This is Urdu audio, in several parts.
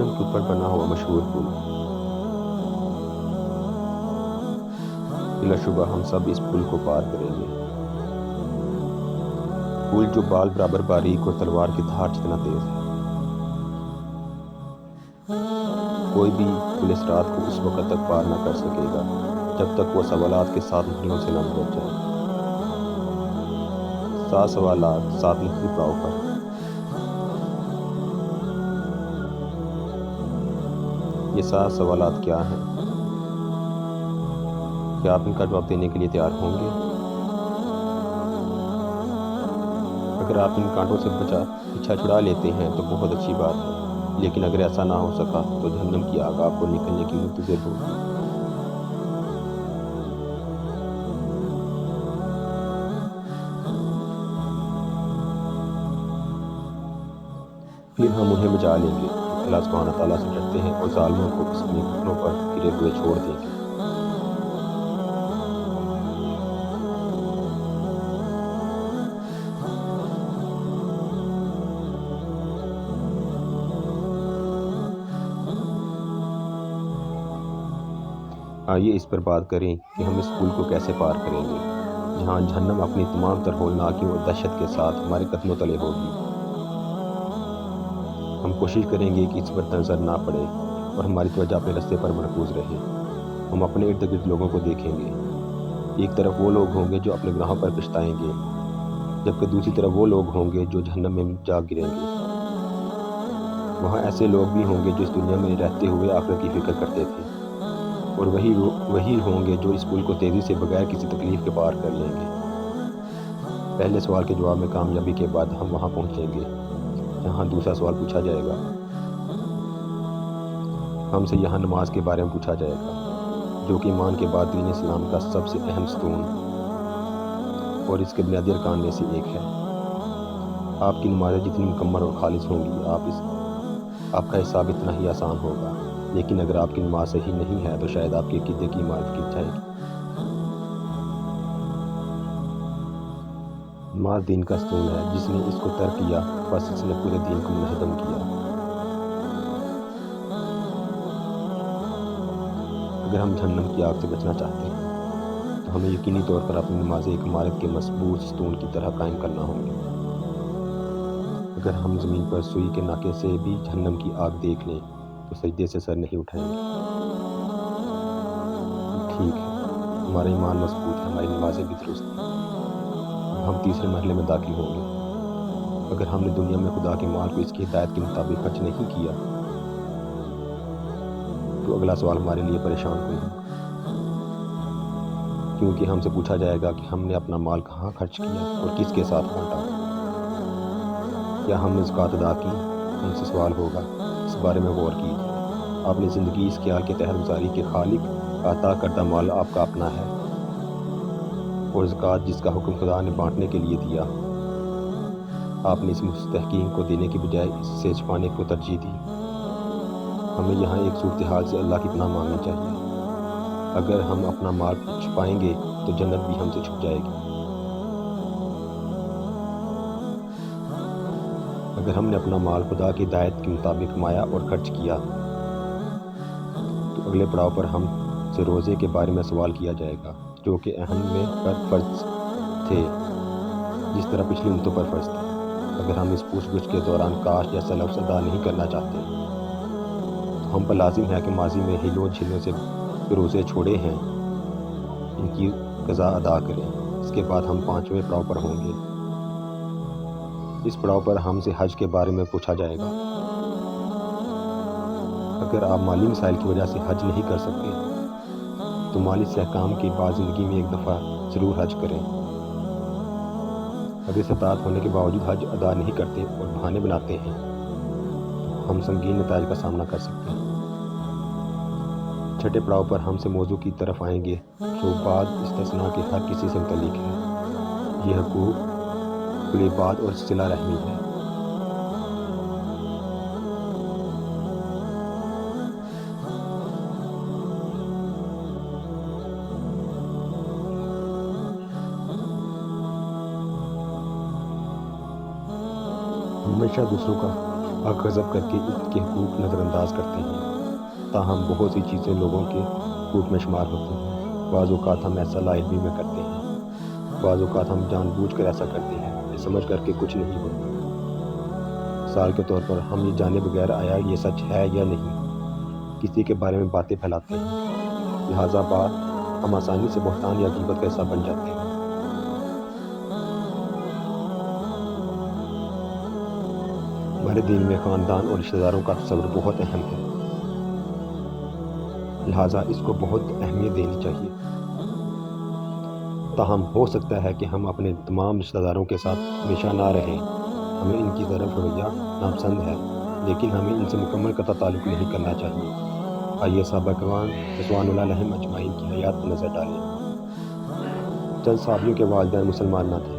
جہنم کے اوپر بنا ہوا مشہور پل، بلا شبہ ہم سب اس پل کو پار کریں گے۔ پل جو بال برابر باریک اور تلوار کی دھار جتنا تیز ہے۔ کوئی بھی پل صراط کو اس وقت تک پار نہ کر سکے گا جب تک وہ سوالات کے 7 مرحلوں سے نہ گزر جائے۔ 7 سوالات 7 مختلف پڑاؤ پر۔ یہ 7 سوالات کیا ہیں؟ کیا آپ ان کا جواب دینے کے لیے تیار ہوں گے؟ اگر آپ ان کانٹوں سے پیچھا چھڑا لیتے ہیں تو بہت اچھی بات ہے، لیکن اگر ایسا نہ ہو سکا تو جہنم کی آگ آپ کو نکلنے کی منتظر ہوگی۔ پھر ہم انہیں بچا لیں گے جو اللہ سبحانہ تعالیٰ سے ڈرتے ہیں اور ظالموں کو اپنے گھٹنوں پر گرے ہوئے چھوڑ دیں گے۔ آئیے اس پر بات کریں کہ ہم اس پل کو کیسے پار کریں گے، جہاں جہنم اپنی تمام تر ہولناکیوں اور دہشت کے ساتھ ہمارے قدموں تلے ہوگی۔ ہم کوشش کریں گے کہ اس پر نظر نہ پڑے اور ہماری توجہ اپنے راستے پر مرکوز رہے۔ ہم اپنے ارد گرد لوگوں کو دیکھیں گے۔ ایک طرف وہ لوگ ہوں گے جو اپنے گناہوں پر پچھتائیں گے، جبکہ دوسری طرف وہ لوگ ہوں گے جو جہنم میں جا گریں گے۔ وہاں ایسے لوگ بھی ہوں گے جو اس دنیا میں رہتے ہوئے آخرت کی فکر کرتے تھے، اور وہی ہوں گے جو اس پل کو تیزی سے بغیر کسی تکلیف کے پار کر لیں گے۔ پہلے سوال کے جواب میں کامیابی کے بعد ہم وہاں پہنچیں گے جہاں دوسرا سوال پوچھا جائے گا۔ ہم سے یہاں نماز کے بارے میں پوچھا جائے گا، جو کہ ایمان کے بعد دین اسلام کا سب سے اہم ستون اور اس کے بنیادی ارکان میں سے ایک ہے۔ آپ کی نمازیں جتنی مکمل اور خالص ہوں گی، آپ کا حساب اتنا ہی آسان ہوگا، لیکن اگر آپ کی نماز صحیح نہیں ہے تو شاید آپ کے عقیدے کی عمارت گر جائے گی۔ نماز دین کا ستون ہے، جس نے اس کو ترک کیا بس اس نے پورے دین کو منہدم کیا۔ اگر ہم جہنم کی آگ سے بچنا چاہتے ہیں تو ہمیں یقینی طور پر اپنی نمازیں ایک عمارت کے مضبوط ستون کی طرح قائم کرنا ہوں گے۔ اگر ہم زمین پر سوئی کے ناکے سے بھی جہنم کی آگ دیکھ لیں تو سجدے سے سر نہیں اٹھائیں گے۔ ٹھیک ہے، ہمارا ایمان مضبوط ہے، ہماری نمازیں بھی درست ہیں۔ اب ہم تیسرے مرحلے میں داخل ہوں گے۔ اگر ہم نے دنیا میں خدا کے مال کو اس کی ہدایت کے مطابق خرچ نہیں کیا تو اگلا سوال ہمارے لیے پریشان کن ہوگا، کیونکہ ہم سے پوچھا جائے گا کہ ہم نے اپنا مال کہاں خرچ کیا اور کس کے ساتھ بانٹا۔ کیا ہم نے زکوٰۃ ادا کی؟ ہم سے سوال ہوگا۔ اس بارے میں غور کیجیے۔ آپ نے زندگی اس خیال کے تحت گزاری کہ خالق کا عطا کردہ مال آپ کا اپنا ہے، اور زکوٰۃ جس کا حکم خدا نے بانٹنے کے لیے دیا، آپ نے اس مستحقین کو دینے کی بجائے اس سے چھپانے کو ترجیح دی۔ ہمیں یہاں ایک صورتحال سے اللہ کی پناہ مانگنی چاہیے۔ اگر ہم اپنا مال چھپائیں گے تو جنت بھی ہم سے چھپ جائے گی۔ اگر ہم نے اپنا مال خدا کی ہدایت کے مطابق کمایا اور خرچ کیا تو اگلے پڑاؤ پر ہم سے روزے کے بارے میں سوال کیا جائے گا، جو کہ اہم میں فرض تھے جس طرح پچھلی امتوں پر فرض تھے۔ اگر ہم اس پوچھ گچھ کے دوران کاشت یا سلف ادا نہیں کرنا چاہتے تو ہم پر لازم ہے کہ ماضی میں ہلوں جھلوں سے روزے چھوڑے ہیں ان کی قضا ادا کریں۔ اس کے بعد ہم 5ویں پڑاؤ پر ہوں گے۔ اس پڑاؤ پر ہم سے حج کے بارے میں پوچھا جائے گا۔ اگر آپ مالی مسائل کی وجہ سے حج نہیں کر سکتے تو مالی استحکام کے بعد زندگی میں ایک دفعہ ضرور حج کریں۔ اگر استطاعت ہونے کے باوجود حج ادا نہیں کرتے اور بہانے بناتے ہیں تو ہم سنگین نتائج کا سامنا کر سکتے ہیں۔ چھٹے پڑاؤ پر ہم سے موضوع کی طرف آئیں گے جو بعد استثناء کے ہر کسی سے متعلق ہے۔ یہ حقوق، قلیبات اور صلہ رحمی ہے۔ ہمیشہ دوسروں کا غضب کر کے اس کے حقوق نظر انداز کرتے ہیں، تاہم بہت سی چیزیں لوگوں کے حقوق میں شمار ہوتی ہیں۔ بعض اوقات ہم ایسا لا علمی میں کرتے ہیں، بعض اوقات ہم جان بوجھ کر ایسا کرتے ہیں، یہ سمجھ کر کہ کچھ نہیں ہوتا۔ مثال کے طور پر ہم یہ جانے بغیر آیا یہ سچ ہے یا نہیں کسی کے بارے میں باتیں پھیلاتے ہیں، لہٰذا بعد ہم آسانی سے بہتان یا غیبت کا حصہ بن جاتے ہیں۔ ہمارے دین میں خاندان اور رشتہ داروں کا تصور بہت اہم ہے، لہٰذا اس کو بہت اہمیت دینی چاہیے۔ تاہم ہو سکتا ہے کہ ہم اپنے تمام رشتہ داروں کے ساتھ ہمیشہ نہ رہیں، ہمیں ان کی طرف رویہ ناپسند ہے، لیکن ہمیں ان سے مکمل قطع تعلق نہیں کرنا چاہیے۔ آئیے صحابہ کرام رضوان اللہ علیہم اجمعین کی حیات پر نظر ڈالیں۔ چند صحابیوں کے والدین مسلمان نہ تھے،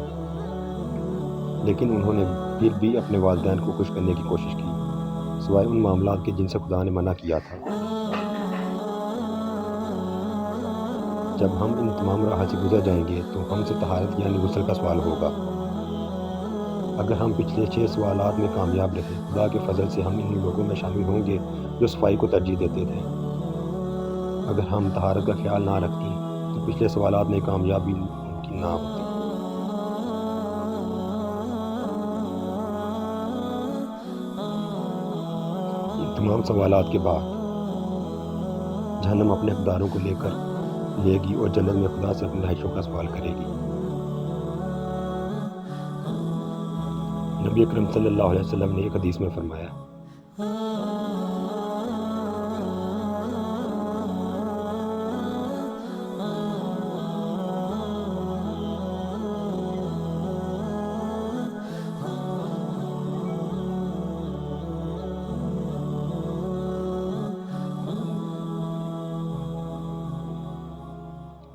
لیکن انہوں نے پھر بھی اپنے والدین کو خوش کرنے کی کوشش کی، سوائے ان معاملات کے جن سے خدا نے منع کیا تھا۔ جب ہم ان تمام راحت سے گزر جائیں گے تو ہم سے طہارت یعنی غسل کا سوال ہوگا۔ اگر ہم پچھلے 6 سوالات میں کامیاب رہے، خدا کے فضل سے ہم ان لوگوں میں شامل ہوں گے جو صفائی کو ترجیح دیتے تھے۔ اگر ہم طہارت کا خیال نہ رکھتے تو پچھلے سوالات میں کامیابی ممکن نہ ہوتی۔ ان تمام سوالات کے بعد جہنم اپنے حقداروں کو لے گی اور جنت میں خدا سے اپنی رہائشوں کا سوال کرے گی۔ نبی اکرم صلی اللہ علیہ وسلم نے ایک حدیث میں فرمایا،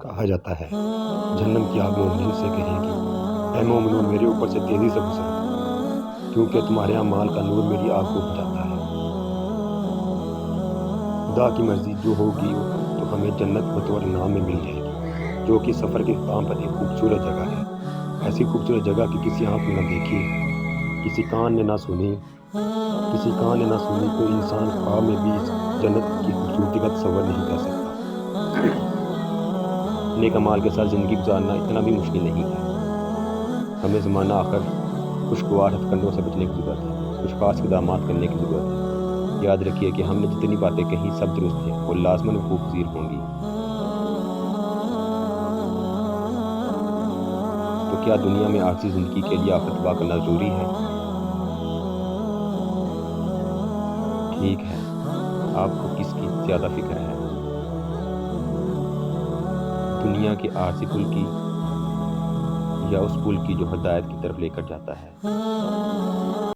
کہا جاتا ہے جہنم کی آگ مومنین سے کہے گی، اے مومنو میرے اوپر سے تیزی سے گزرو، کیونکہ تمہارے اعمال کا نور میری آگ کو بجھاتا ہے۔ خدا کی مرضی جو ہوگی تو ہمیں جنت بطور انعام میں مل جائے گی، جو کہ سفر کے اختتام پر ایک خوبصورت جگہ ہے، ایسی خوبصورت جگہ کہ کسی آنکھ نے نہ دیکھی، کسی کان نے نہ سنی، کوئی انسان خواب میں بھی اس جنت کی خوبصورتی کا تصور نہیں کر سکتا۔ نیک اعمال کے ساتھ زندگی گزارنا اتنا بھی مشکل نہیں ہے۔ ہمیں زمانہ آخر خوشگوار ہتھ کنڈوں سے بچنے کی ضرورت ہے، کچھ خاص اقدامات کرنے کی ضرورت ہے۔ یاد رکھیے کہ ہم نے جتنی باتیں کہیں سب درست ہیں اور لازماً وقوع پذیر ہوں گی۔ تو کیا دنیا میں عارضی زندگی کے لیے آخرت تباہ کرنا ضروری ہے؟ ٹھیک ہے، آپ کو کس کی زیادہ فکر ہے، دنیا کے عارضی پل کی یا اس پل کی جو ہدایت کی طرف لے کر جاتا ہے؟